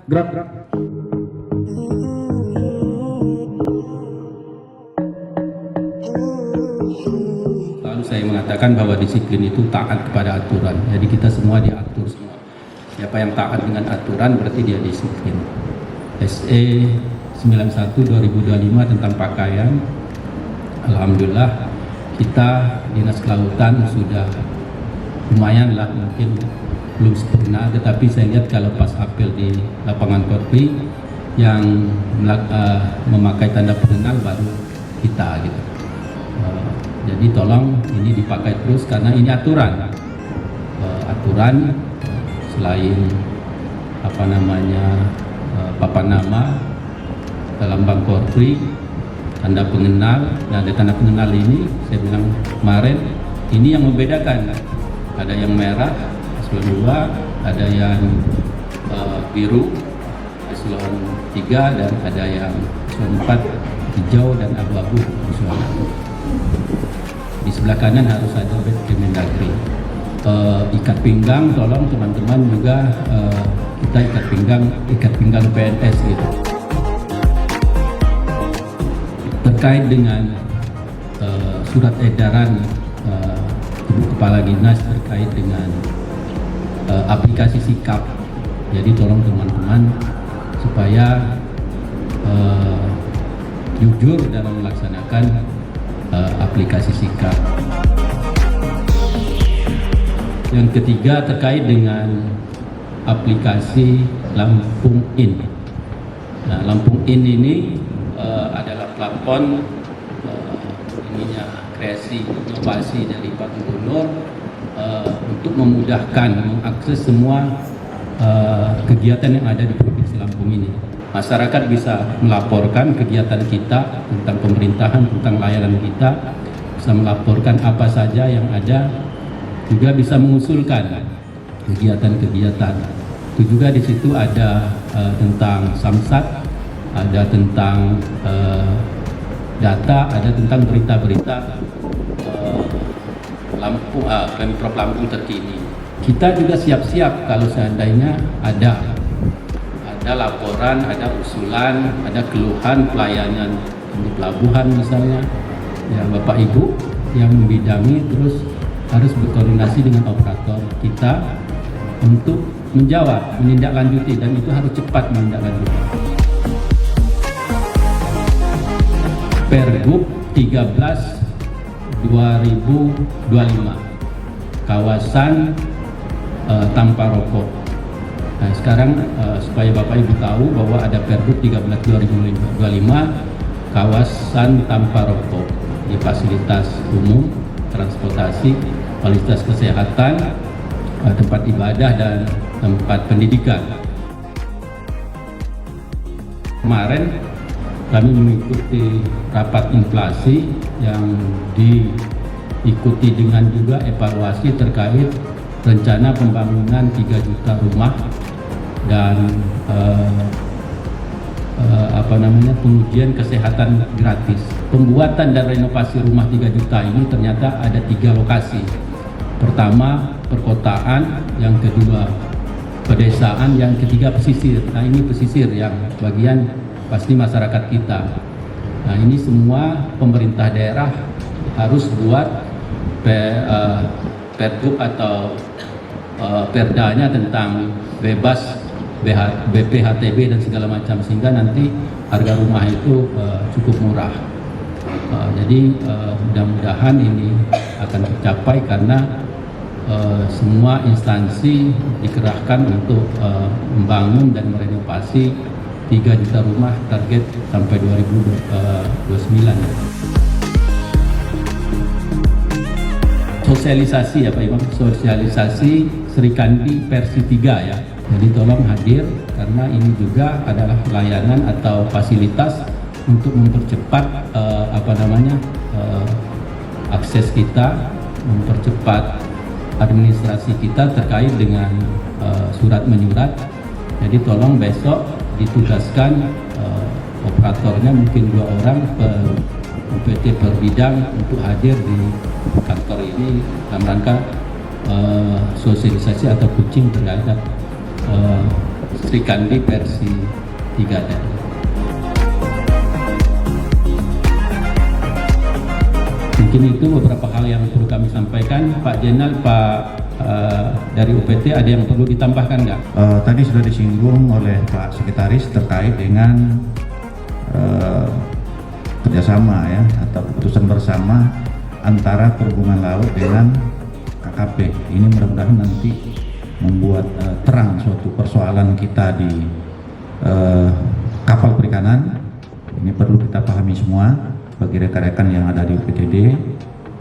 Gerak. Lalu saya mengatakan bahwa disiplin itu taat kepada aturan. Jadi kita semua diatur semua. Siapa yang taat dengan aturan berarti dia disiplin. SE 91/2025 tentang pakaian. Alhamdulillah kita Dinas Kelautan sudah lumayan lah, mungkin belum sempurna, tetapi saya lihat kalau pas apel di lapangan Korpi yang memakai tanda pengenal baru kita gitu. Jadi tolong ini dipakai terus karena ini aturan. Aturan selain papan nama, lambang Korpi, tanda pengenal, dan ada tanda pengenal ini saya bilang kemarin ini yang membedakan. Ada yang merah eselon 2, ada yang biru eselon 3, dan ada yang eselon 4 hijau dan abu-abu eselon 6. Di sebelah kanan harus ada Kemendagri. Ikat pinggang, tolong teman-teman juga kita ikat pinggang PNS gitu. Terkait dengan surat edaran Ibu Kepala Dinas terkait dengan aplikasi sikap. Jadi tolong teman-teman supaya jujur dalam melaksanakan aplikasi sikap. Yang ketiga terkait dengan aplikasi Lampung In. Nah, Lampung In ini adalah platform kreasi inovasi dari Pak Gubernur untuk memudahkan mengakses semua kegiatan yang ada di Provinsi Lampung ini. Masyarakat bisa melaporkan kegiatan kita tentang pemerintahan, tentang layanan kita, bisa melaporkan apa saja yang ada, juga bisa mengusulkan kegiatan-kegiatan. Itu juga di situ ada tentang Samsat, ada tentang data, ada tentang berita-berita Pemprov Lampung terkini. Kita juga siap-siap kalau seandainya ada laporan, ada usulan, ada keluhan pelayanan di pelabuhan misalnya, ya Bapak Ibu yang membidangi terus harus berkoordinasi dengan operator kita untuk menjawab, menindaklanjuti, dan itu harus cepat menindaklanjuti. Pergub 13/2025 kawasan tanpa rokok. Nah, sekarang supaya Bapak Ibu tahu bahwa ada Pergub 13/2025 kawasan tanpa rokok di fasilitas umum, transportasi, fasilitas kesehatan, tempat ibadah, dan tempat pendidikan. Kemarin kami mengikuti rapat inflasi yang diikuti dengan juga evaluasi terkait rencana pembangunan 3 juta rumah dan pengujian kesehatan gratis. Pembuatan dan renovasi rumah 3 juta ini ternyata ada 3 lokasi. Pertama perkotaan, yang kedua pedesaan, yang ketiga pesisir. Nah, ini pesisir yang bagian pasti masyarakat kita. Nah, ini semua pemerintah daerah harus buat pergub atau perdanya tentang bebas BPHTB dan segala macam, sehingga nanti harga rumah itu cukup murah. Jadi mudah-mudahan ini akan tercapai karena semua instansi dikerahkan untuk membangun dan merenovasi 3 juta rumah, target sampai 2029. Sosialisasi ya Pak Imam, sosialisasi Sri Kandi versi 3 ya. Jadi tolong hadir karena ini juga adalah layanan atau fasilitas untuk mempercepat akses kita, mempercepat administrasi kita terkait dengan surat menyurat. Jadi tolong besok ditugaskan operatornya mungkin 2 orang UPT per bidang untuk hadir di kantor ini dalam rangka sosialisasi atau coaching terhadap Sri Kandi versi 3 tadi. Mungkin itu beberapa hal yang perlu kami sampaikan. Pak Jenal, Pak dari UPT ada yang perlu ditambahkan nggak? Tadi sudah disinggung oleh Pak Sekretaris terkait dengan kerjasama ya atau keputusan bersama antara Perhubungan Laut dengan KKP. Ini mudah-mudahan nanti membuat terang suatu persoalan kita di kapal perikanan. Ini perlu kita pahami semua bagi rekan-rekan yang ada di UPTD.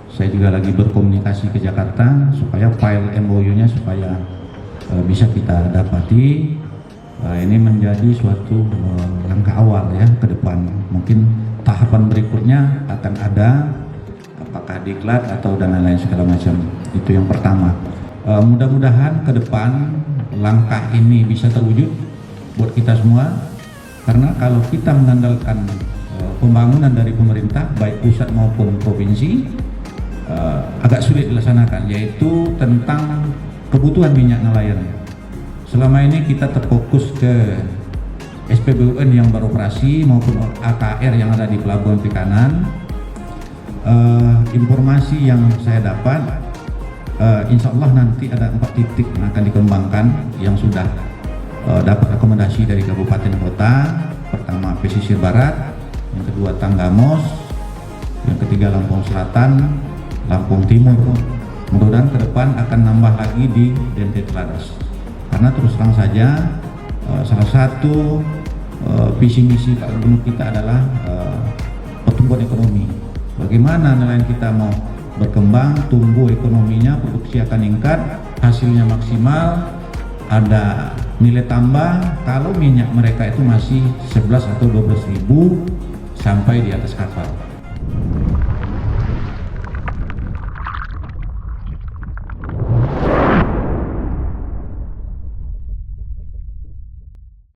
Saya juga lagi berkomunikasi ke Jakarta supaya file MOU-nya supaya bisa kita dapati. Ini menjadi suatu langkah awal ya ke depan. Mungkin tahapan berikutnya akan ada, apakah diklat atau dan lain-lain segala macam. Itu yang pertama. Mudah-mudahan ke depan langkah ini bisa terwujud buat kita semua. Karena kalau kita mengandalkan pembangunan dari pemerintah baik pusat maupun provinsi, agak sulit dilaksanakan, yaitu tentang kebutuhan minyak nelayan. Selama ini kita terfokus ke SPBUN yang beroperasi maupun AKR yang ada di pelabuhan perikanan. Informasi yang saya dapat, insya Allah nanti ada 4 titik yang akan dikembangkan yang sudah dapat rekomendasi dari kabupaten kota. Pertama pesisir barat, yang kedua Tanggamos, yang ketiga Lampung Selatan, Lampung Timur. Mudah-mudahan ke depan akan nambah lagi di DNT Teladas. Karena terus terang saja salah satu visi misi Pak Gubernur kita adalah pertumbuhan ekonomi. Bagaimana nelayan kita mau berkembang, tumbuh ekonominya, produksi akan meningkat, hasilnya maksimal, ada nilai tambah kalau minyak mereka itu masih 11 atau 12 ribu sampai di atas kapal.